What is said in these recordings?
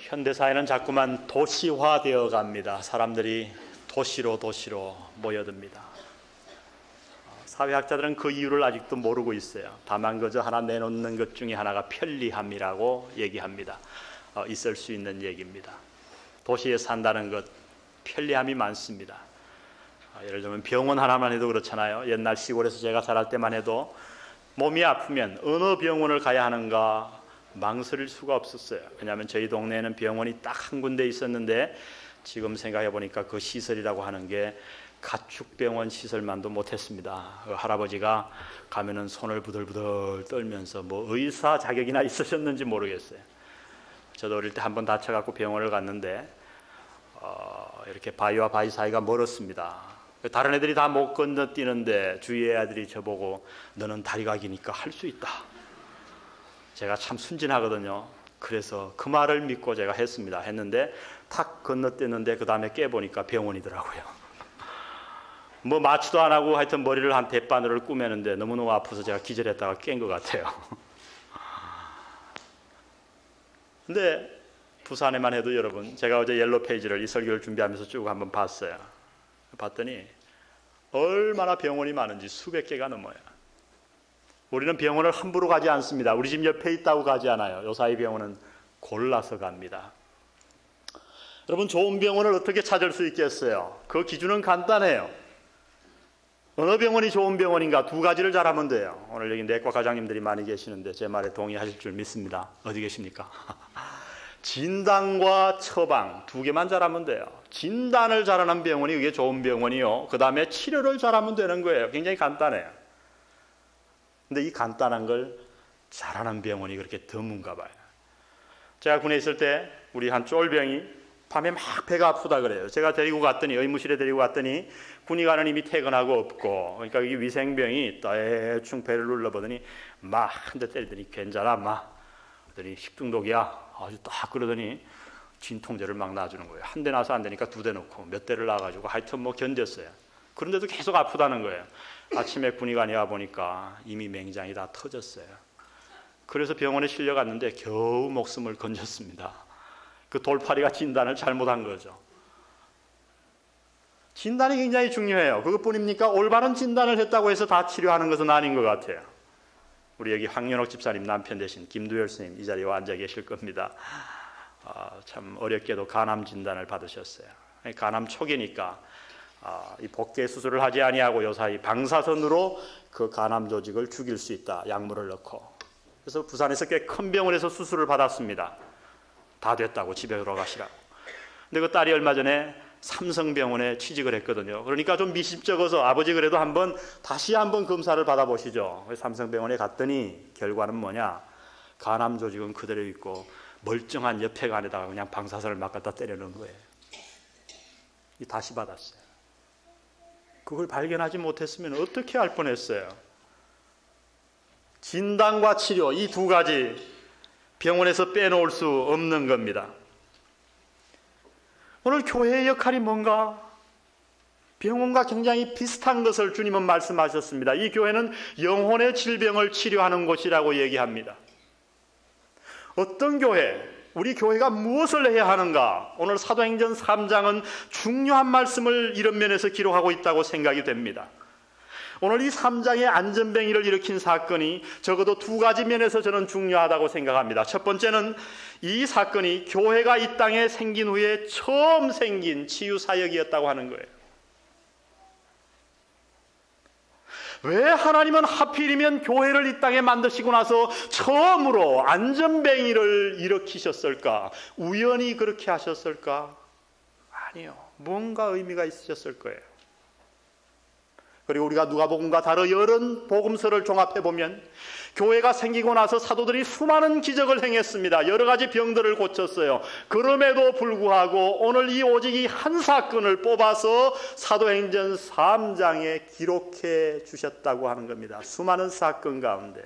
현대사회는 자꾸만 도시화되어 갑니다. 사람들이 도시로 모여듭니다. 사회학자들은 그 이유를 아직도 모르고 있어요. 다만 그저 하나 내놓는 것 중에 하나가 편리함이라고 얘기합니다. 있을 수 있는 얘기입니다. 도시에 산다는 것 편리함이 많습니다. 예를 들면 병원 하나만 해도 그렇잖아요. 옛날 시골에서 제가 자랄 때만 해도 몸이 아프면 어느 병원을 가야 하는가 망설일 수가 없었어요. 왜냐하면 저희 동네에는 병원이 딱 한 군데 있었는데 지금 생각해 보니까 그 시설이라고 하는 게 가축병원 시설만도 못했습니다. 그 할아버지가 가면은 손을 부들부들 떨면서 뭐 의사 자격이나 있으셨는지 모르겠어요. 저도 어릴 때 한번 다쳐갖고 병원을 갔는데 이렇게 바위와 바위 사이가 멀었습니다. 다른 애들이 다 못 건너뛰는데 주위의 아들이 저보고 너는 다리가 기니까 할 수 있다. 제가 참 순진하거든요. 그래서 그 말을 믿고 제가 했는데 탁 건너뛰는데 그 다음에 깨보니까 병원이더라고요. 뭐 마취도 안 하고 하여튼 머리를 한 대바늘을 꼬매는데 너무너무 아파서 제가 기절했다가 깬 것 같아요. 근데 부산에만 해도 여러분, 제가 어제 옐로우 페이지를 이 설교를 준비하면서 쭉 한번 봤어요. 봤더니 얼마나 병원이 많은지 수백 개가 넘어요. 우리는 병원을 함부로 가지 않습니다. 우리 집 옆에 있다고 가지 않아요. 요사이 병원은 골라서 갑니다. 여러분, 좋은 병원을 어떻게 찾을 수 있겠어요? 그 기준은 간단해요. 어느 병원이 좋은 병원인가 두 가지를 잘하면 돼요. 오늘 여기 내과 과장님들이 많이 계시는데 제 말에 동의하실 줄 믿습니다. 어디 계십니까? 진단과 처방 두 개만 잘하면 돼요. 진단을 잘하는 병원이 그게 좋은 병원이요. 그 다음에 치료를 잘하면 되는 거예요. 굉장히 간단해요. 근데 이 간단한 걸 잘하는 병원이 그렇게 드문가 봐요. 제가 군에 있을 때 우리 한 쫄병이 밤에 막 배가 아프다 그래요. 제가 데리고 갔더니 의무실에 데리고 갔더니 군의관은 이미 퇴근하고 없고, 그러니까 이 위생병이 대충 배를 눌러보더니 막 한 대 때리더니 괜찮아 마. 그러더니 식중독이야. 아주 딱 그러더니 진통제를 막 놔주는 거예요. 한 대 놔서 안 되니까 두 대 놓고 몇 대를 놔가지고 하여튼 뭐 견뎠어요. 그런데도 계속 아프다는 거예요. 아침에 군의관이 와보니까 이미 맹장이 다 터졌어요. 그래서 병원에 실려갔는데 겨우 목숨을 건졌습니다. 그 돌팔이가 진단을 잘못한 거죠. 진단이 굉장히 중요해요. 그것뿐입니까? 올바른 진단을 했다고 해서 다 치료하는 것은 아닌 것 같아요. 우리 여기 황연옥 집사님 남편 되신 김두열 스님 이 자리에 앉아 계실 겁니다. 참 어렵게도 간암 진단을 받으셨어요. 간암 초기니까 이 복개 수술을 하지 아니하고 요사이 방사선으로 그 간암 조직을 죽일 수 있다. 약물을 넣고. 그래서 부산에서 꽤 큰 병원에서 수술을 받았습니다. 다 됐다고 집에 돌아가시라고. 근데 그 딸이 얼마 전에 삼성병원에 취직을 했거든요. 그러니까 좀 미심쩍어서 아버지 그래도 다시 한번 검사를 받아보시죠. 삼성병원에 갔더니 결과는 뭐냐? 간암 조직은 그대로 있고 멀쩡한 옆에 간에다가 그냥 방사선을 막 갖다 때려놓은 거예요. 다시 받았어요. 그걸 발견하지 못했으면 어떻게 할 뻔했어요. 진단과 치료 이 두 가지 병원에서 빼놓을 수 없는 겁니다. 오늘 교회의 역할이 뭔가? 병원과 굉장히 비슷한 것을 주님은 말씀하셨습니다. 이 교회는 영혼의 질병을 치료하는 곳이라고 얘기합니다. 어떤 교회? 우리 교회가 무엇을 해야 하는가? 오늘 사도행전 3장은 중요한 말씀을 이런 면에서 기록하고 있다고 생각이 됩니다. 오늘 이 3장의 안전뱅이를 일으킨 사건이 적어도 두 가지 면에서 저는 중요하다고 생각합니다. 첫 번째는 이 사건이 교회가 이 땅에 생긴 후에 처음 생긴 치유사역이었다고 하는 거예요. 왜 하나님은 하필이면 교회를 이 땅에 만드시고 나서 처음으로 안전뱅이를 일으키셨을까? 우연히 그렇게 하셨을까? 아니요. 뭔가 의미가 있으셨을 거예요. 그리고 우리가 누가복음과 다른 여러 복음서를 종합해보면 교회가 생기고 나서 사도들이 수많은 기적을 행했습니다. 여러 가지 병들을 고쳤어요. 그럼에도 불구하고 오늘 이 오직 이 한 사건을 뽑아서 사도행전 3장에 기록해 주셨다고 하는 겁니다. 수많은 사건 가운데.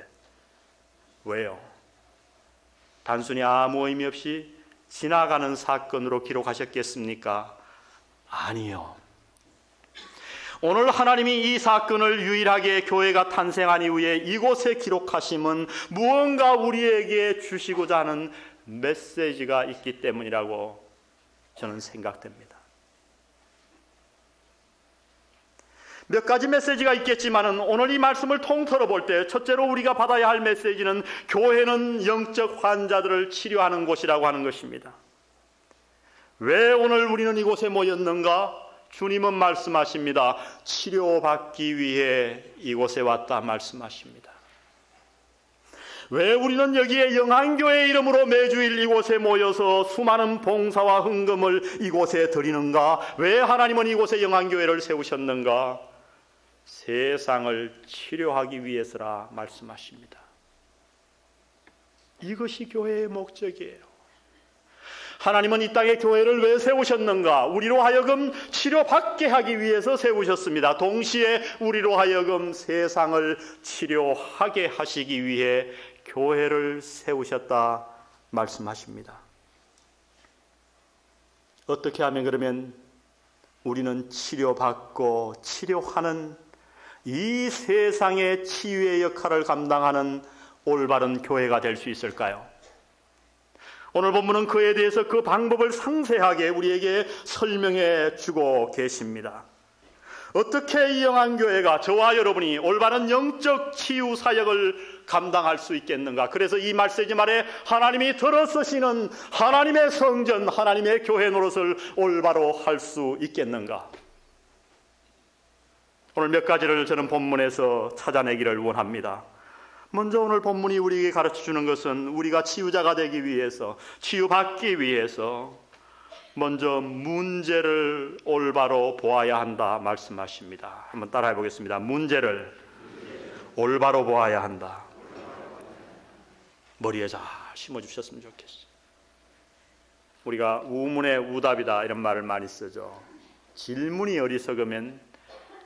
왜요? 단순히 아무 의미 없이 지나가는 사건으로 기록하셨겠습니까? 아니요. 오늘 하나님이 이 사건을 유일하게 교회가 탄생한 이후에 이곳에 기록하심은 무언가 우리에게 주시고자 하는 메시지가 있기 때문이라고 저는 생각됩니다. 몇 가지 메시지가 있겠지만 오늘 이 말씀을 통틀어 볼 때 첫째로 우리가 받아야 할 메시지는 교회는 영적 환자들을 치료하는 곳이라고 하는 것입니다. 왜 오늘 우리는 이곳에 모였는가? 주님은 말씀하십니다. 치료받기 위해 이곳에 왔다 말씀하십니다. 왜 우리는 여기에 영안교회 이름으로 매주일 이곳에 모여서 수많은 봉사와 헌금을 이곳에 드리는가? 왜 하나님은 이곳에 영안교회를 세우셨는가? 세상을 치료하기 위해서라 말씀하십니다. 이것이 교회의 목적이에요. 하나님은 이 땅에 교회를 왜 세우셨는가? 우리로 하여금 치료받게 하기 위해서 세우셨습니다. 동시에 우리로 하여금 세상을 치료하게 하시기 위해 교회를 세우셨다 말씀하십니다. 어떻게 하면 그러면 우리는 치료받고 치료하는 이 세상의 치유의 역할을 감당하는 올바른 교회가 될 수 있을까요? 오늘 본문은 그에 대해서 그 방법을 상세하게 우리에게 설명해 주고 계십니다. 어떻게 이 영안교회가 저와 여러분이 올바른 영적 치유 사역을 감당할 수 있겠는가? 그래서 이 메시지 말에 하나님이 들어 쓰시는 하나님의 성전, 하나님의 교회 노릇을 올바로 할 수 있겠는가? 오늘 몇 가지를 저는 본문에서 찾아내기를 원합니다. 먼저 오늘 본문이 우리에게 가르쳐주는 것은 우리가 치유자가 되기 위해서, 치유받기 위해서 먼저 문제를 올바로 보아야 한다 말씀하십니다. 한번 따라해 보겠습니다. 문제를 올바로 보아야 한다. 머리에 잘 심어주셨으면 좋겠어요. 우리가 우문의 우답이다 이런 말을 많이 쓰죠. 질문이 어리석으면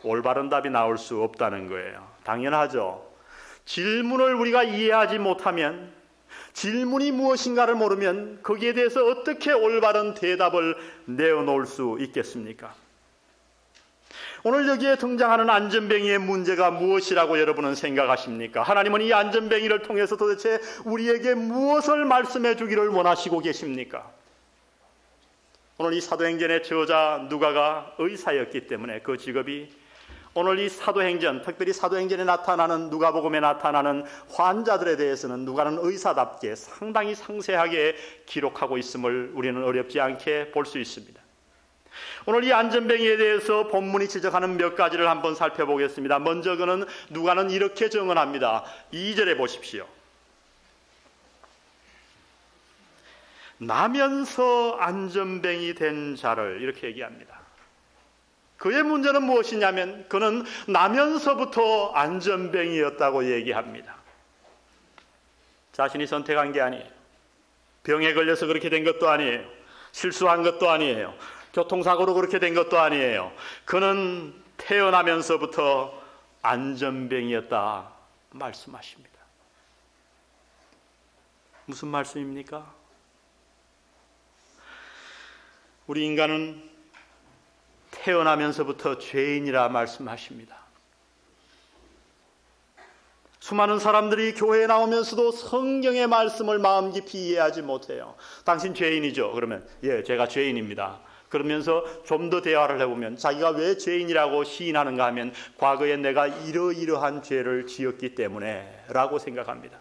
올바른 답이 나올 수 없다는 거예요. 당연하죠. 질문을 우리가 이해하지 못하면, 질문이 무엇인가를 모르면 거기에 대해서 어떻게 올바른 대답을 내어놓을 수 있겠습니까? 오늘 여기에 등장하는 안전뱅이의 문제가 무엇이라고 여러분은 생각하십니까? 하나님은 이 안전뱅이를 통해서 도대체 우리에게 무엇을 말씀해 주기를 원하시고 계십니까? 오늘 이 사도행전의 저자 누가가 의사였기 때문에 그 직업이 오늘 이 사도행전, 특별히 사도행전에 나타나는 누가복음에 나타나는 환자들에 대해서는 누가는 의사답게 상당히 상세하게 기록하고 있음을 우리는 어렵지 않게 볼 수 있습니다. 오늘 이 안전뱅이에 대해서 본문이 지적하는 몇 가지를 한번 살펴보겠습니다. 먼저 그는 누가는 이렇게 증언합니다. 2절에 보십시오. 나면서 안전뱅이 된 자를 이렇게 얘기합니다. 그의 문제는 무엇이냐면 그는 나면서부터 안전뱅이였다고 얘기합니다. 자신이 선택한 게 아니에요. 병에 걸려서 그렇게 된 것도 아니에요. 실수한 것도 아니에요. 교통사고로 그렇게 된 것도 아니에요. 그는 태어나면서부터 안전뱅이였다 말씀하십니다. 무슨 말씀입니까? 우리 인간은 태어나면서부터 죄인이라 말씀하십니다. 수많은 사람들이 교회에 나오면서도 성경의 말씀을 마음 깊이 이해하지 못해요. 당신 죄인이죠? 그러면 예, 제가 죄인입니다. 그러면서 좀 더 대화를 해보면 자기가 왜 죄인이라고 시인하는가 하면 과거에 내가 이러이러한 죄를 지었기 때문에 라고 생각합니다.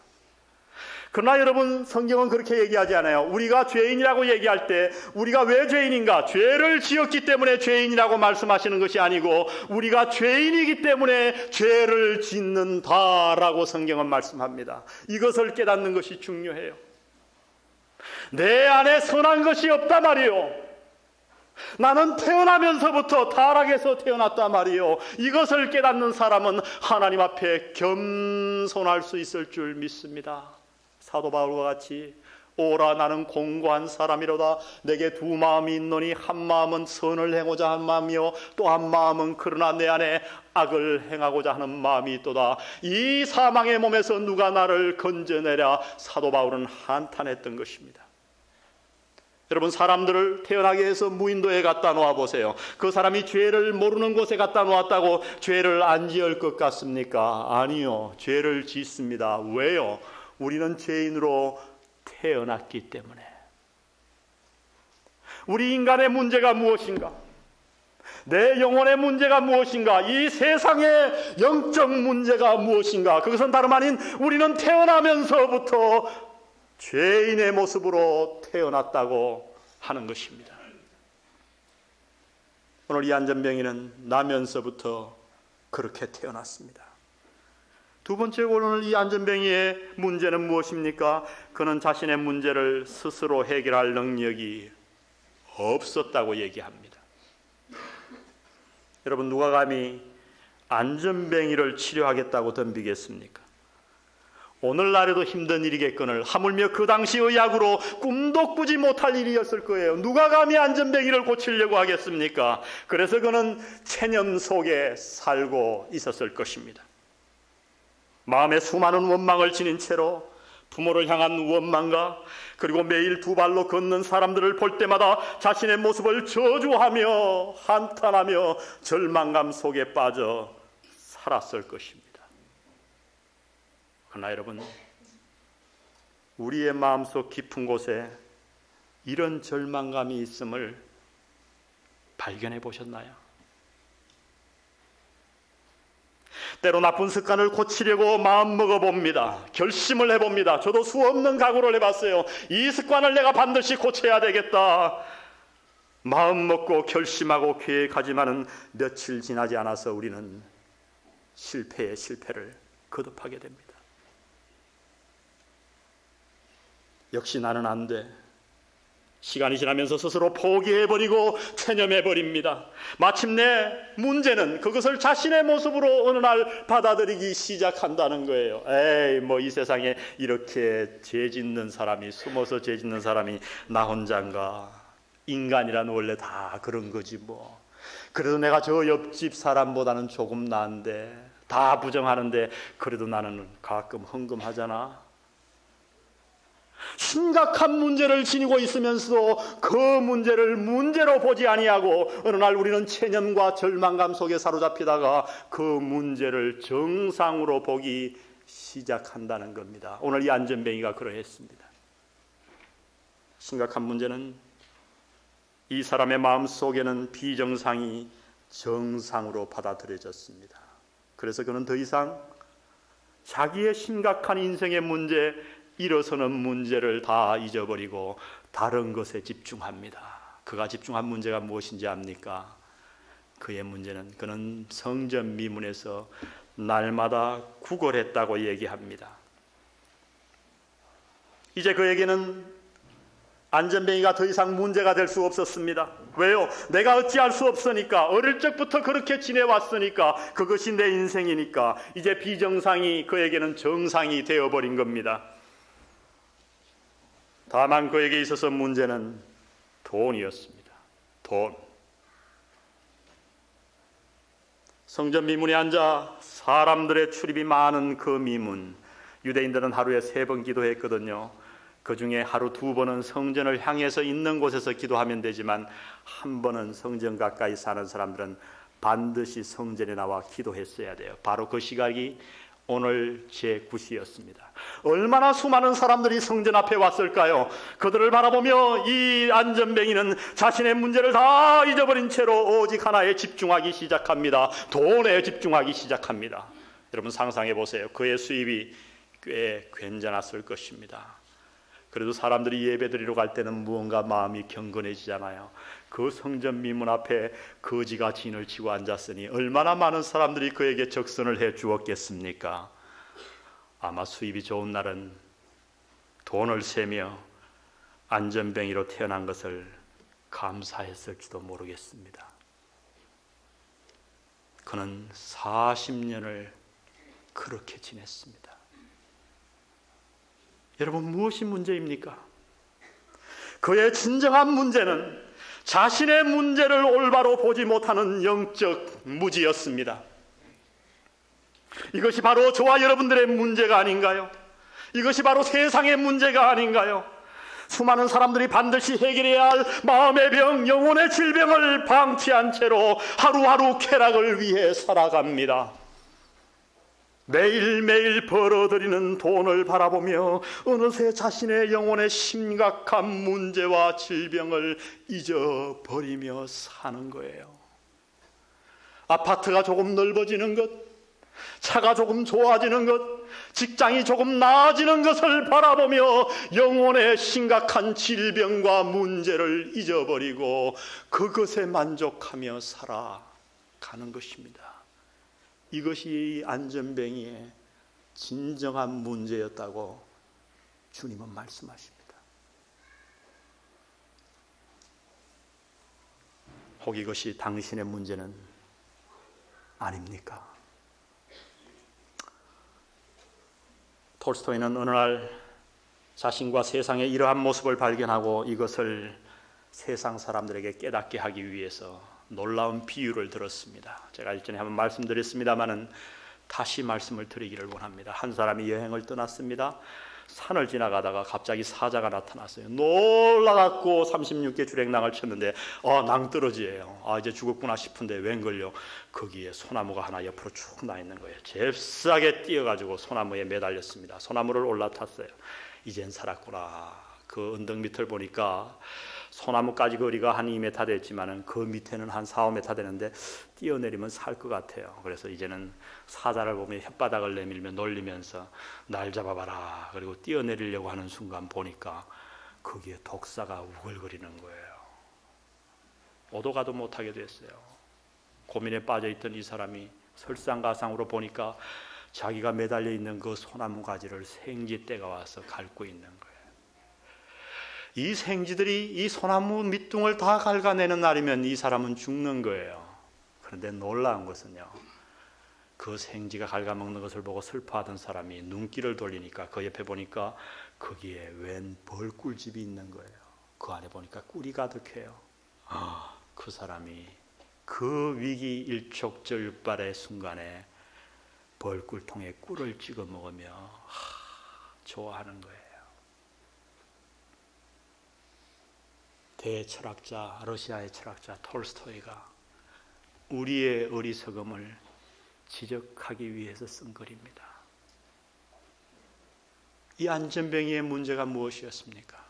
그러나 여러분, 성경은 그렇게 얘기하지 않아요. 우리가 죄인이라고 얘기할 때 우리가 왜 죄인인가? 죄를 지었기 때문에 죄인이라고 말씀하시는 것이 아니고 우리가 죄인이기 때문에 죄를 짓는다라고 성경은 말씀합니다. 이것을 깨닫는 것이 중요해요. 내 안에 선한 것이 없단 말이요. 나는 태어나면서부터 타락해서 태어났단 말이요. 이것을 깨닫는 사람은 하나님 앞에 겸손할 수 있을 줄 믿습니다. 사도 바울과 같이 오라 나는 공고한 사람이로다. 내게 두 마음이 있노니 한 마음은 선을 행하고자 하는 마음이요 또 한 마음은 그러나 내 안에 악을 행하고자 하는 마음이 있도다. 이 사망의 몸에서 누가 나를 건져내랴. 사도 바울은 한탄했던 것입니다. 여러분, 사람들을 태어나게 해서 무인도에 갖다 놓아보세요. 그 사람이 죄를 모르는 곳에 갖다 놓았다고 죄를 안 지을 것 같습니까? 아니요. 죄를 짓습니다. 왜요? 우리는 죄인으로 태어났기 때문에. 우리 인간의 문제가 무엇인가? 내 영혼의 문제가 무엇인가? 이 세상의 영적 문제가 무엇인가? 그것은 다름 아닌 우리는 태어나면서부터 죄인의 모습으로 태어났다고 하는 것입니다. 오늘 이 안전뱅이는 나면서부터 그렇게 태어났습니다. 두 번째, 오늘 이 안전뱅이의 문제는 무엇입니까? 그는 자신의 문제를 스스로 해결할 능력이 없었다고 얘기합니다. 여러분, 누가 감히 안전뱅이를 치료하겠다고 덤비겠습니까? 오늘날에도 힘든 일이겠거늘 하물며 그 당시 의학으로 꿈도 꾸지 못할 일이었을 거예요. 누가 감히 안전뱅이를 고치려고 하겠습니까? 그래서 그는 체념 속에 살고 있었을 것입니다. 마음에 수많은 원망을 지닌 채로 부모를 향한 원망과 그리고 매일 두 발로 걷는 사람들을 볼 때마다 자신의 모습을 저주하며 한탄하며 절망감 속에 빠져 살았을 것입니다. 그러나 여러분, 우리의 마음속 깊은 곳에 이런 절망감이 있음을 발견해 보셨나요? 때로 나쁜 습관을 고치려고 마음먹어 봅니다. 결심을 해봅니다. 저도 수없는 각오를 해봤어요. 이 습관을 내가 반드시 고쳐야 되겠다. 마음먹고 결심하고 계획하지만은 며칠 지나지 않아서 우리는 실패에 실패를 거듭하게 됩니다. 역시 나는 안 돼. 시간이 지나면서 스스로 포기해버리고 체념해버립니다. 마침내 문제는 그것을 자신의 모습으로 어느 날 받아들이기 시작한다는 거예요. 에이, 뭐 이 세상에 이렇게 죄 짓는 사람이, 숨어서 죄 짓는 사람이 나 혼자인가? 인간이란 원래 다 그런 거지 뭐. 그래도 내가 저 옆집 사람보다는 조금 나은데, 다 부정하는데 그래도 나는 가끔 흥금하잖아. 심각한 문제를 지니고 있으면서도 그 문제를 문제로 보지 아니하고 어느 날 우리는 체념과 절망감 속에 사로잡히다가 그 문제를 정상으로 보기 시작한다는 겁니다. 오늘 이 안전뱅이가 그러했습니다. 심각한 문제는 이 사람의 마음속에는 비정상이 정상으로 받아들여졌습니다. 그래서 그는 더 이상 자기의 심각한 인생의 문제, 일어서는 문제를 다 잊어버리고 다른 것에 집중합니다. 그가 집중한 문제가 무엇인지 압니까? 그의 문제는, 그는 성전 미문에서 날마다 구걸했다고 얘기합니다. 이제 그에게는 안전뱅이가 더 이상 문제가 될 수 없었습니다. 왜요? 내가 어찌할 수 없으니까. 어릴 적부터 그렇게 지내왔으니까. 그것이 내 인생이니까. 이제 비정상이 그에게는 정상이 되어버린 겁니다. 다만 그에게 있어서 문제는 돈이었습니다. 돈. 성전 미문에 앉아 사람들의 출입이 많은 그 미문, 유대인들은 하루에 3번 기도했거든요. 그 중에 하루 2번은 성전을 향해서 있는 곳에서 기도하면 되지만 한 번은 성전 가까이 사는 사람들은 반드시 성전에 나와 기도했어야 돼요. 바로 그 시각이 오늘 제9시였습니다. 얼마나 수많은 사람들이 성전 앞에 왔을까요? 그들을 바라보며 이 안전뱅이는 자신의 문제를 다 잊어버린 채로 오직 하나에 집중하기 시작합니다. 돈에 집중하기 시작합니다. 여러분 상상해 보세요. 그의 수입이 꽤 괜찮았을 것입니다. 그래도 사람들이 예배드리러 갈 때는 무언가 마음이 경건해지잖아요. 그 성전 미문 앞에 거지가 진을 치고 앉았으니 얼마나 많은 사람들이 그에게 적선을 해 주었겠습니까? 아마 수입이 좋은 날은 돈을 세며 안전뱅이로 태어난 것을 감사했을지도 모르겠습니다. 그는 40년을 그렇게 지냈습니다. 여러분 무엇이 문제입니까? 그의 진정한 문제는 자신의 문제를 올바로 보지 못하는 영적 무지였습니다. 이것이 바로 저와 여러분들의 문제가 아닌가요? 이것이 바로 세상의 문제가 아닌가요? 수많은 사람들이 반드시 해결해야 할 마음의 병, 영혼의 질병을 방치한 채로 하루하루 쾌락을 위해 살아갑니다. 매일매일 벌어들이는 돈을 바라보며 어느새 자신의 영혼의 심각한 문제와 질병을 잊어버리며 사는 거예요. 아파트가 조금 넓어지는 것, 차가 조금 좋아지는 것, 직장이 조금 나아지는 것을 바라보며 영혼의 심각한 질병과 문제를 잊어버리고 그것에 만족하며 살아가는 것입니다. 이것이 안전뱅이의 진정한 문제였다고 주님은 말씀하십니다. 혹 이것이 당신의 문제는 아닙니까? 톨스토이는 어느 날 자신과 세상의 이러한 모습을 발견하고 이것을 세상 사람들에게 깨닫게 하기 위해서 놀라운 비유를 들었습니다. 제가 일전에 한번 말씀드렸습니다마는 다시 말씀을 드리기를 원합니다. 한 사람이 여행을 떠났습니다. 산을 지나가다가 갑자기 사자가 나타났어요. 놀라갖고 36개 주랭낭을 쳤는데 낭떠러지예요. 이제 죽었구나 싶은데 웬걸요, 거기에 소나무가 하나 옆으로 쭉 나 있는 거예요. 잽싸게 뛰어가지고 소나무에 매달렸습니다. 소나무를 올라탔어요. 이젠 살았구나. 그 언덕 밑을 보니까 소나무까지 거리가 한 2m 됐지만은 그 밑에는 한 4, 5m 되는데 뛰어내리면 살 것 같아요. 그래서 이제는 사자를 보며 혓바닥을 내밀며 놀리면서 날 잡아봐라. 그리고 뛰어내리려고 하는 순간 보니까 거기에 독사가 우글거리는 거예요. 오도 가도 못하게 됐어요. 고민에 빠져있던 이 사람이 설상가상으로 보니까 자기가 매달려 있는 그 소나무 가지를 생쥐떼가 와서 갉고 있는 거예요. 이 생쥐들이 이 소나무 밑둥을 다 갉아내는 날이면 이 사람은 죽는 거예요. 그런데 놀라운 것은요, 그 생쥐가 갉아먹는 것을 보고 슬퍼하던 사람이 눈길을 돌리니까 그 옆에 보니까 거기에 웬 벌꿀집이 있는 거예요. 그 안에 보니까 꿀이 가득해요. 그 사람이 그 위기 일촉즉발의 순간에 벌꿀통에 꿀을 찍어 먹으며 좋아하는 거예요. 대철학자, 러시아의 철학자 톨스토이가 우리의 어리석음을 지적하기 위해서 쓴 글입니다. 이 안전뱅이의 문제가 무엇이었습니까?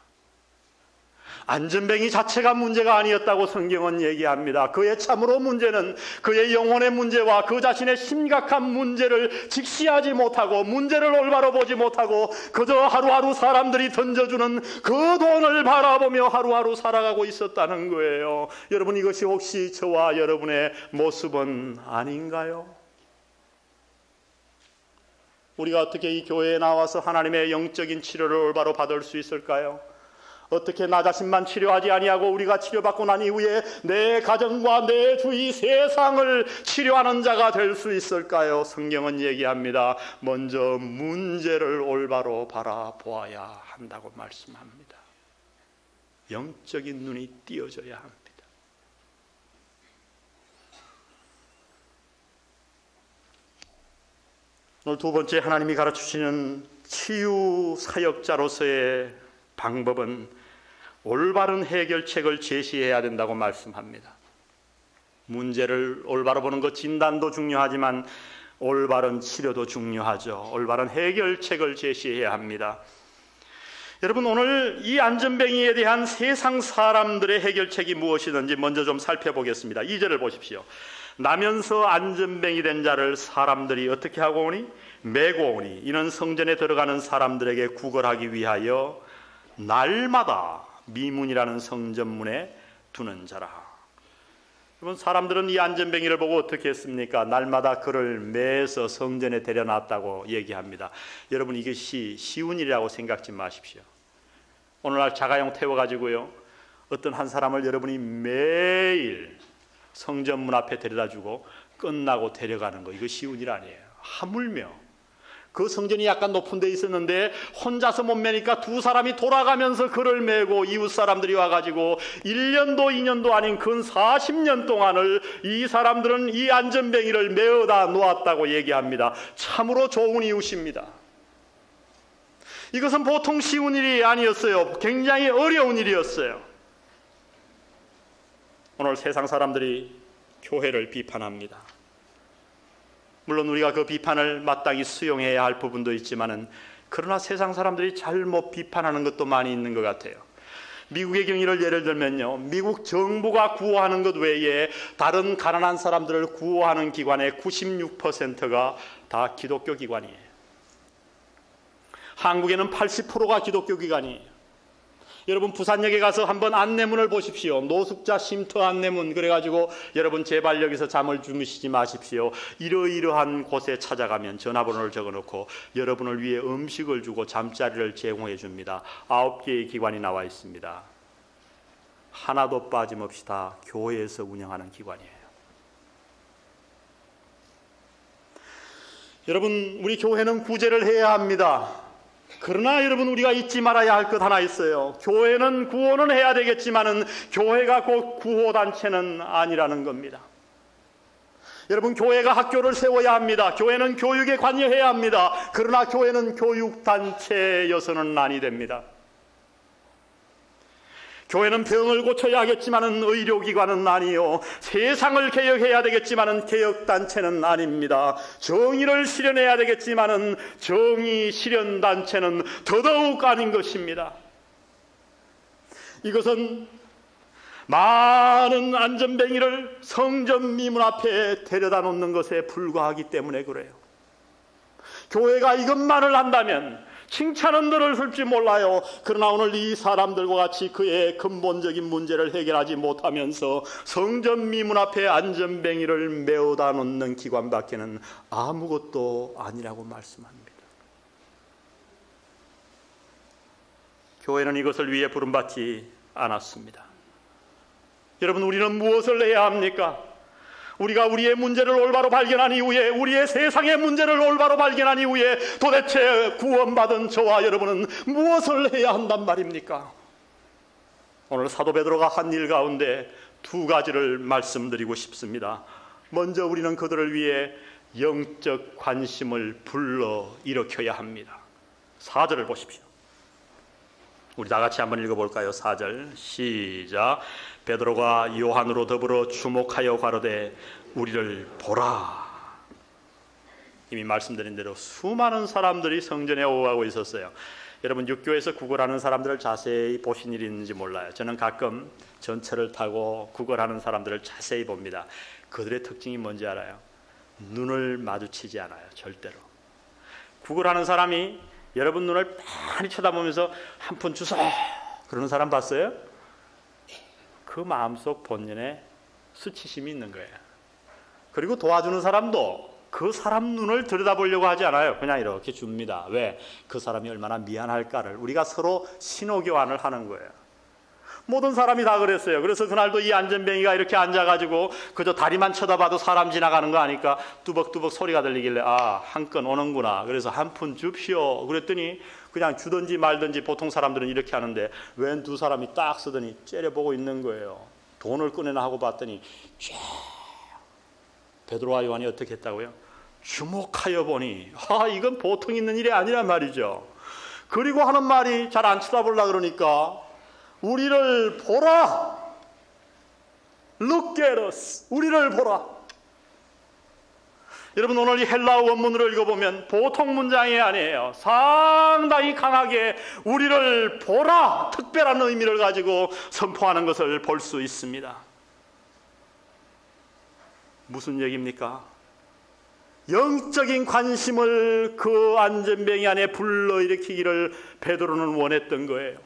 안전뱅이 자체가 문제가 아니었다고 성경은 얘기합니다. 그의 참으로 문제는 그의 영혼의 문제와 그 자신의 심각한 문제를 직시하지 못하고 문제를 올바로 보지 못하고 그저 하루하루 사람들이 던져주는 그 돈을 바라보며 하루하루 살아가고 있었다는 거예요. 여러분, 이것이 혹시 저와 여러분의 모습은 아닌가요? 우리가 어떻게 이 교회에 나와서 하나님의 영적인 치료를 올바로 받을 수 있을까요? 어떻게 나 자신만 치료하지 아니하고 우리가 치료받고 난 이후에 내 가정과 내 주위 세상을 치료하는 자가 될 수 있을까요? 성경은 얘기합니다. 먼저 문제를 올바로 바라보아야 한다고 말씀합니다. 영적인 눈이 띄어져야 합니다. 오늘 두 번째 하나님이 가르치시는 치유 사역자로서의 방법은 올바른 해결책을 제시해야 된다고 말씀합니다. 문제를 올바로 보는 것, 진단도 중요하지만 올바른 치료도 중요하죠. 올바른 해결책을 제시해야 합니다. 여러분, 오늘 이 안전뱅이에 대한 세상 사람들의 해결책이 무엇이든지 먼저 좀 살펴보겠습니다. 2절을 보십시오. 나면서 안전뱅이 된 자를 사람들이 어떻게 하고 오니? 메고 오니 이는 성전에 들어가는 사람들에게 구걸하기 위하여 날마다 미문이라는 성전문에 두는 자라. 여러분, 사람들은 이 안전뱅이를 보고 어떻게 했습니까? 날마다 그를 매서 성전에 데려놨다고 얘기합니다. 여러분, 이것이 쉬운 일이라고 생각지 마십시오. 오늘날 자가용 태워가지고요, 어떤 한 사람을 여러분이 매일 성전문 앞에 데려다주고 끝나고 데려가는 거, 이거 쉬운 일 아니에요. 하물며 그 성전이 약간 높은 데 있었는데 혼자서 못 매니까 두 사람이 돌아가면서 그를 메고 이웃 사람들이 와가지고 1년도 2년도 아닌 근 40년 동안을 이 사람들은 이 안전뱅이를 메어다 놓았다고 얘기합니다. 참으로 좋은 이웃입니다. 이것은 보통 쉬운 일이 아니었어요. 굉장히 어려운 일이었어요. 오늘 세상 사람들이 교회를 비판합니다. 물론 우리가 그 비판을 마땅히 수용해야 할 부분도 있지만은 그러나 세상 사람들이 잘못 비판하는 것도 많이 있는 것 같아요. 미국의 경우를 예를 들면요, 미국 정부가 구호하는 것 외에 다른 가난한 사람들을 구호하는 기관의 96%가 다 기독교 기관이에요. 한국에는 80%가 기독교 기관이에요. 여러분 부산역에 가서 한번 안내문을 보십시오. 노숙자 쉼터 안내문. 그래가지고 여러분 제발 여기서 잠을 주무시지 마십시오. 이러이러한 곳에 찾아가면 전화번호를 적어놓고 여러분을 위해 음식을 주고 잠자리를 제공해 줍니다. 9개의 기관이 나와 있습니다. 하나도 빠짐없이 다 교회에서 운영하는 기관이에요. 여러분 우리 교회는 구제를 해야 합니다. 그러나 여러분 우리가 잊지 말아야 할 것 하나 있어요. 교회는 구호는 해야 되겠지만은 교회가 곧 구호단체는 아니라는 겁니다. 여러분 교회가 학교를 세워야 합니다. 교회는 교육에 관여해야 합니다. 그러나 교회는 교육단체여서는 아니 됩니다. 교회는 병을 고쳐야 하겠지만은 의료기관은 아니요. 세상을 개혁해야 되겠지만은 개혁단체는 아닙니다. 정의를 실현해야 되겠지만은 정의 실현단체는 더더욱 아닌 것입니다. 이것은 많은 안전뱅이를 성전 미문 앞에 데려다 놓는 것에 불과하기 때문에 그래요. 교회가 이것만을 한다면 칭찬은 들을지 몰라요. 그러나 오늘 이 사람들과 같이 그의 근본적인 문제를 해결하지 못하면서 성전 미문 앞에 안전뱅이를 메어다 놓는 기관밖에는 아무것도 아니라고 말씀합니다. 교회는 이것을 위해 부름받지 않았습니다. 여러분 우리는 무엇을 해야 합니까? 우리가 우리의 문제를 올바로 발견한 이후에, 우리의 세상의 문제를 올바로 발견한 이후에 도대체 구원받은 저와 여러분은 무엇을 해야 한단 말입니까? 오늘 사도 베드로가 한 일 가운데 두 가지를 말씀드리고 싶습니다. 먼저 우리는 그들을 위해 영적 관심을 불러 일으켜야 합니다. 4절을 보십시오. 우리 다 같이 한번 읽어볼까요? 4절 시작. 베드로가 요한으로 더불어 주목하여 가로되 우리를 보라. 이미 말씀드린 대로 수많은 사람들이 성전에 오가고 있었어요. 여러분 육교에서 구걸하는 사람들을 자세히 보신 일이 있는지 몰라요. 저는 가끔 전철을 타고 구걸하는 사람들을 자세히 봅니다. 그들의 특징이 뭔지 알아요? 눈을 마주치지 않아요. 절대로. 구걸하는 사람이 여러분 눈을 많이 쳐다보면서 한 푼 주소 그러는 사람 봤어요? 그 마음속 본연에 수치심이 있는 거예요. 그리고 도와주는 사람도 그 사람 눈을 들여다보려고 하지 않아요. 그냥 이렇게 줍니다. 왜? 그 사람이 얼마나 미안할까를 우리가 서로 신호교환을 하는 거예요. 모든 사람이 다 그랬어요. 그래서 그날도 이 안전뱅이가 이렇게 앉아가지고 그저 다리만 쳐다봐도 사람 지나가는 거 아니까 뚜벅뚜벅 소리가 들리길래 아, 한 건 오는구나. 그래서 한 푼 줍시오. 그랬더니 그냥 주든지 말든지 보통 사람들은 이렇게 하는데 웬 두 사람이 딱 쓰더니 째려보고 있는 거예요. 돈을 꺼내나 하고 봤더니 쫙 베드로와 요한이 어떻게 했다고요? 주목하여 보니 이건 보통 있는 일이 아니란 말이죠. 그리고 하는 말이 잘 안 쳐다보려고 그러니까 우리를 보라. Look at us. 우리를 보라. 여러분 오늘 이 헬라어 원문으로 읽어보면 보통 문장이 아니에요. 상당히 강하게 우리를 보라. 특별한 의미를 가지고 선포하는 것을 볼 수 있습니다. 무슨 얘기입니까? 영적인 관심을 그 안전뱅이 안에 불러일으키기를 베드로는 원했던 거예요.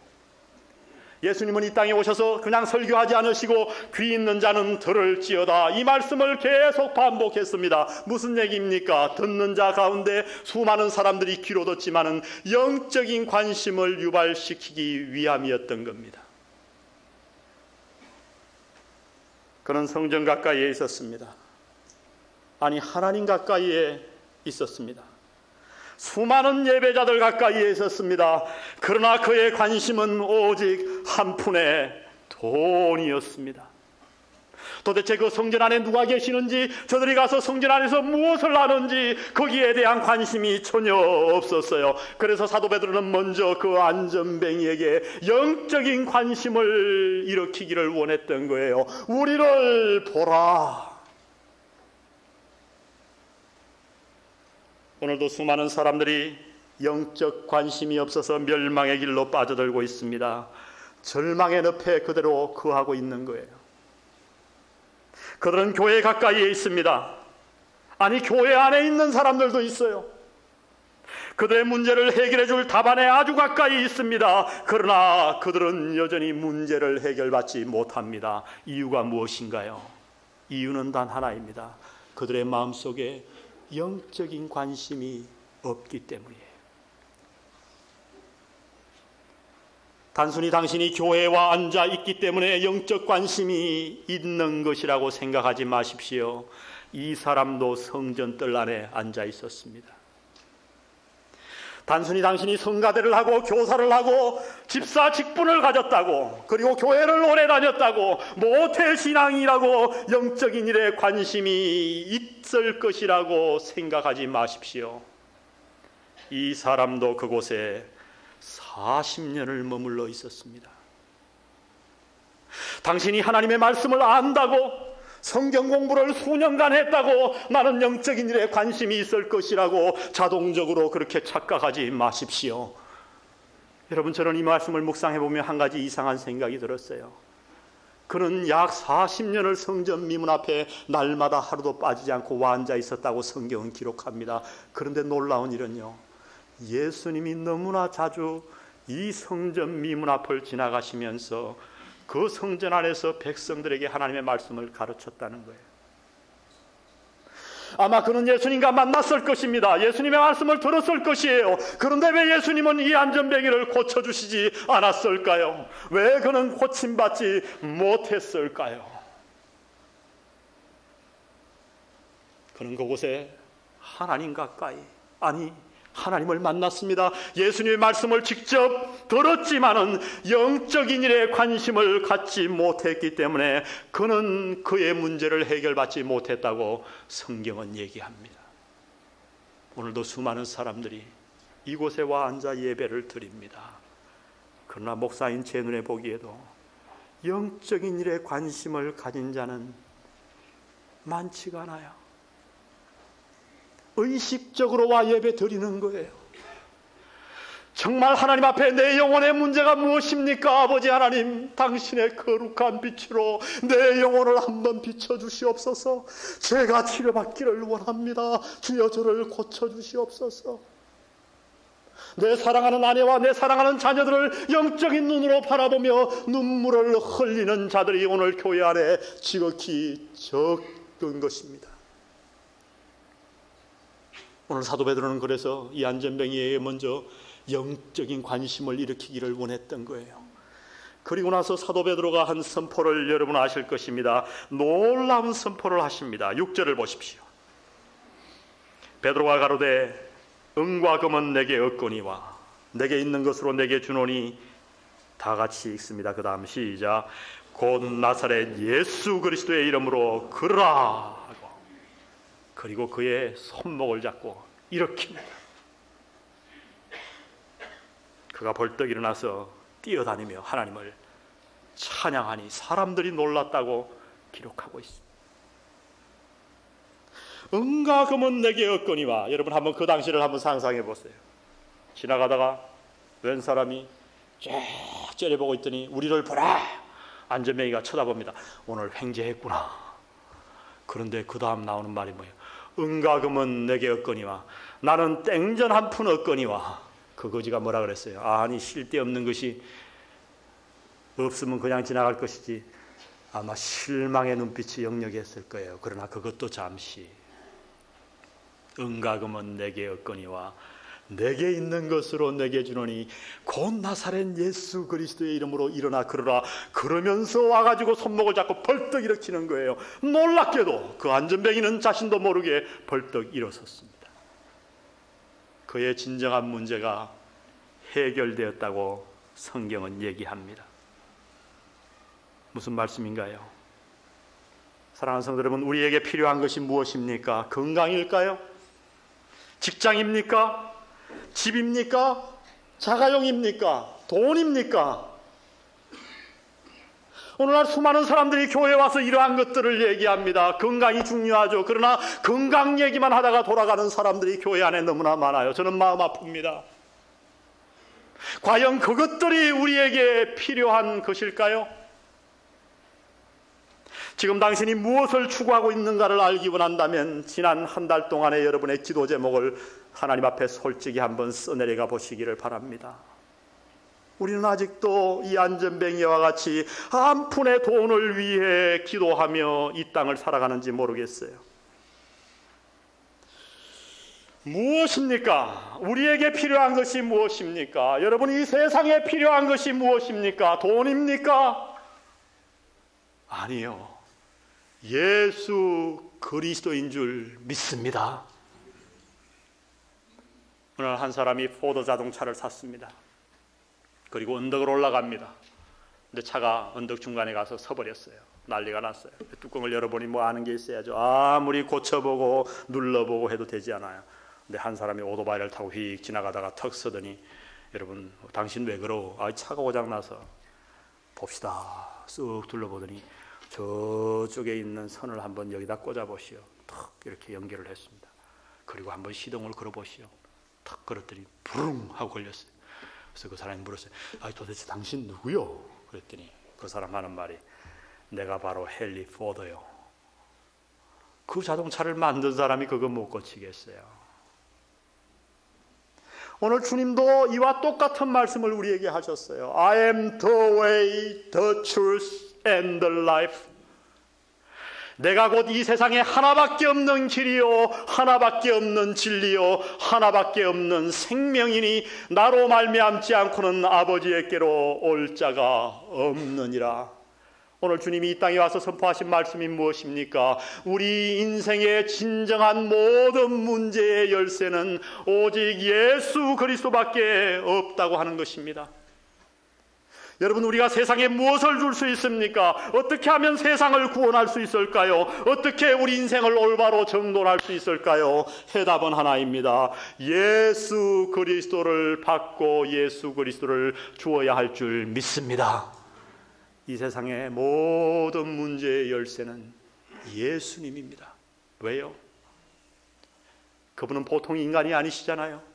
예수님은 이 땅에 오셔서 그냥 설교하지 않으시고 귀 있는 자는 들을지어다 이 말씀을 계속 반복했습니다. 무슨 얘기입니까? 듣는 자 가운데 수많은 사람들이 귀로 듣지만은 영적인 관심을 유발시키기 위함이었던 겁니다. 그는 성전 가까이에 있었습니다. 아니 하나님 가까이에 있었습니다. 수많은 예배자들 가까이에 있었습니다. 그러나 그의 관심은 오직 한 푼의 돈이었습니다. 도대체 그 성전 안에 누가 계시는지, 저들이 가서 성전 안에서 무엇을 하는지 거기에 대한 관심이 전혀 없었어요. 그래서 사도 베드로는 먼저 그 안전뱅이에게 영적인 관심을 일으키기를 원했던 거예요. 우리를 보라. 오늘도 수많은 사람들이 영적 관심이 없어서 멸망의 길로 빠져들고 있습니다. 절망의 늪에 그대로 거하고 있는 거예요. 그들은 교회 가까이에 있습니다. 아니, 교회 안에 있는 사람들도 있어요. 그들의 문제를 해결해 줄 답안에 아주 가까이 있습니다. 그러나 그들은 여전히 문제를 해결받지 못합니다. 이유가 무엇인가요? 이유는 단 하나입니다. 그들의 마음속에 영적인 관심이 없기 때문이에요. 단순히 당신이 교회와 앉아 있기 때문에 영적 관심이 있는 것이라고 생각하지 마십시오. 이 사람도 성전뜰 안에 앉아 있었습니다. 단순히 당신이 성가대를 하고 교사를 하고 집사 직분을 가졌다고, 그리고 교회를 오래 다녔다고, 모태신앙이라고 영적인 일에 관심이 있을 것이라고 생각하지 마십시오. 이 사람도 그곳에 40년을 머물러 있었습니다. 당신이 하나님의 말씀을 안다고, 성경 공부를 수년간 했다고 나는 영적인 일에 관심이 있을 것이라고 자동적으로 그렇게 착각하지 마십시오. 여러분, 저는 이 말씀을 묵상해보면 한 가지 이상한 생각이 들었어요. 그는 약 40년을 성전 미문 앞에 날마다 하루도 빠지지 않고 와 앉아 있었다고 성경은 기록합니다. 그런데 놀라운 일은요, 예수님이 너무나 자주 이 성전 미문 앞을 지나가시면서 그 성전 안에서 백성들에게 하나님의 말씀을 가르쳤다는 거예요. 아마 그는 예수님과 만났을 것입니다. 예수님의 말씀을 들었을 것이에요. 그런데 왜 예수님은 이 안전뱅이를 고쳐주시지 않았을까요? 왜 그는 고침받지 못했을까요? 그는 그곳에 하나님 가까이, 아니 하나님을 만났습니다. 예수님의 말씀을 직접 들었지만은 영적인 일에 관심을 갖지 못했기 때문에 그는 그의 문제를 해결받지 못했다고 성경은 얘기합니다. 오늘도 수많은 사람들이 이곳에 와 앉아 예배를 드립니다. 그러나 목사인 제 눈에 보기에도 영적인 일에 관심을 가진 자는 많지가 않아요. 의식적으로 와 예배 드리는 거예요. 정말 하나님 앞에 내 영혼의 문제가 무엇입니까? 아버지 하나님, 당신의 거룩한 빛으로 내 영혼을 한번 비춰주시옵소서. 제가 치료받기를 원합니다. 주여 저를 고쳐주시옵소서. 내 사랑하는 아내와 내 사랑하는 자녀들을 영적인 눈으로 바라보며 눈물을 흘리는 자들이 오늘 교회 안에 지극히 적은 것입니다. 오늘 사도 베드로는 그래서 이 안전뱅이에게 먼저 영적인 관심을 일으키기를 원했던 거예요. 그리고 나서 사도 베드로가 한 선포를 여러분 아실 것입니다. 놀라운 선포를 하십니다. 6절을 보십시오. 베드로가 가로되 은과 금은 내게 없거니와 내게 있는 것으로 내게 주노니, 다 같이 읽습니다. 그 다음 시작. 곧 나사렛 예수 그리스도의 이름으로 걸으라. 그리고 그의 손목을 잡고 일으킵니다. 그가 벌떡 일어나서 뛰어다니며 하나님을 찬양하니 사람들이 놀랐다고 기록하고 있습니다. 은과 금은 내게 없거니와, 여러분 한번 그 당시를 한번 상상해 보세요. 지나가다가 웬 사람이 쫙 째려보고 있더니 우리를 보라. 안전뱅이가 쳐다봅니다. 오늘 횡재했구나. 그런데 그 다음 나오는 말이 뭐예요? 은과 금은 내게 없거니와 나는 땡전 한 푼 없거니와. 그 거지가 뭐라 그랬어요? 아니, 쓸데없는 것이 없으면 그냥 지나갈 것이지. 아마 실망의 눈빛이 역력했을 거예요. 그러나 그것도 잠시. 은과 금은 내게 없거니와 내게 있는 것으로 내게 주노니 곧 나사렛 예수 그리스도의 이름으로 일어나 걸으라. 그러면서 와가지고 손목을 잡고 벌떡 일으키는 거예요. 놀랍게도 그 안전뱅이는 자신도 모르게 벌떡 일어섰습니다. 그의 진정한 문제가 해결되었다고 성경은 얘기합니다. 무슨 말씀인가요? 사랑하는 성도 여러분, 우리에게 필요한 것이 무엇입니까? 건강일까요? 직장입니까? 집입니까? 자가용입니까? 돈입니까? 오늘날 수많은 사람들이 교회에 와서 이러한 것들을 얘기합니다. 건강이 중요하죠. 그러나 건강 얘기만 하다가 돌아가는 사람들이 교회 안에 너무나 많아요. 저는 마음 아픕니다. 과연 그것들이 우리에게 필요한 것일까요? 지금 당신이 무엇을 추구하고 있는가를 알기 원한다면 지난 한 달 동안의 여러분의 기도 제목을 하나님 앞에 솔직히 한번 써내려가 보시기를 바랍니다. 우리는 아직도 이 안전뱅이와 같이 한 푼의 돈을 위해 기도하며 이 땅을 살아가는지 모르겠어요. 무엇입니까? 우리에게 필요한 것이 무엇입니까? 여러분, 이 세상에 필요한 것이 무엇입니까? 돈입니까? 아니요. 예수 그리스도인 줄 믿습니다. 오늘 한 사람이 포드 자동차를 샀습니다. 그리고 언덕을 올라갑니다. 근데 차가 언덕 중간에 가서 서버렸어요. 난리가 났어요. 뚜껑을 열어보니 뭐 아는 게 있어야죠. 아무리 고쳐보고 눌러보고 해도 되지 않아요. 근데 한 사람이 오토바이를 타고 휙 지나가다가 턱 서더니, 여러분 당신 왜 그러고? 차가 고장나서. 봅시다. 쓱 둘러보더니 저쪽에 있는 선을 한번 여기다 꽂아보시오. 턱 이렇게 연결을 했습니다. 그리고 한번 시동을 걸어보시오. 턱 걸었더니 부릉 하고 걸렸어요. 그래서 그 사람이 물었어요. 도대체 당신 누구요? 그랬더니 그 사람 하는 말이, 내가 바로 헨리 포드요. 그 자동차를 만든 사람이 그거 못 고치겠어요. 오늘 주님도 이와 똑같은 말씀을 우리에게 하셨어요. I am the way, the truth and the life. 내가 곧 이 세상에 하나밖에 없는 길이요, 하나밖에 없는 진리요, 하나밖에 없는 생명이니 나로 말미암지 않고는 아버지에게로 올 자가 없느니라. 오늘 주님이 이 땅에 와서 선포하신 말씀이 무엇입니까? 우리 인생의 진정한 모든 문제의 열쇠는 오직 예수 그리스도밖에 없다고 하는 것입니다. 여러분, 우리가 세상에 무엇을 줄 수 있습니까? 어떻게 하면 세상을 구원할 수 있을까요? 어떻게 우리 인생을 올바로 정돈할 수 있을까요? 해답은 하나입니다. 예수 그리스도를 받고 예수 그리스도를 주어야 할 줄 믿습니다. 이 세상의 모든 문제의 열쇠는 예수님입니다. 왜요? 그분은 보통 인간이 아니시잖아요.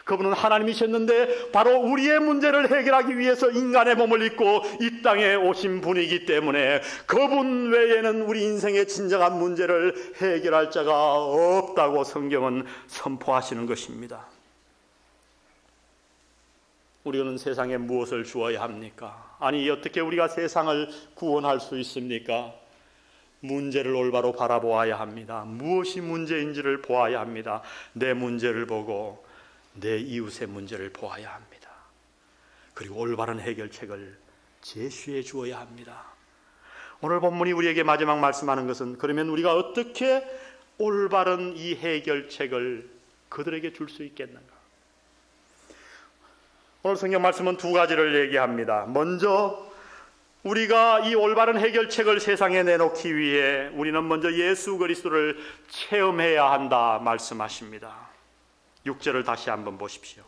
그분은 하나님이셨는데 바로 우리의 문제를 해결하기 위해서 인간의 몸을 입고 이 땅에 오신 분이기 때문에 그분 외에는 우리 인생의 진정한 문제를 해결할 자가 없다고 성경은 선포하시는 것입니다. 우리는 세상에 무엇을 주어야 합니까? 아니, 어떻게 우리가 세상을 구원할 수 있습니까? 문제를 올바로 바라보아야 합니다. 무엇이 문제인지를 보아야 합니다. 내 문제를 보고 내 이웃의 문제를 보아야 합니다. 그리고 올바른 해결책을 제시해 주어야 합니다. 오늘 본문이 우리에게 마지막 말씀하는 것은, 그러면 우리가 어떻게 올바른 이 해결책을 그들에게 줄 수 있겠는가? 오늘 성경 말씀은 두 가지를 얘기합니다. 먼저 우리가 이 올바른 해결책을 세상에 내놓기 위해 우리는 먼저 예수 그리스도를 체험해야 한다 말씀하십니다. 6절을 다시 한번 보십시오.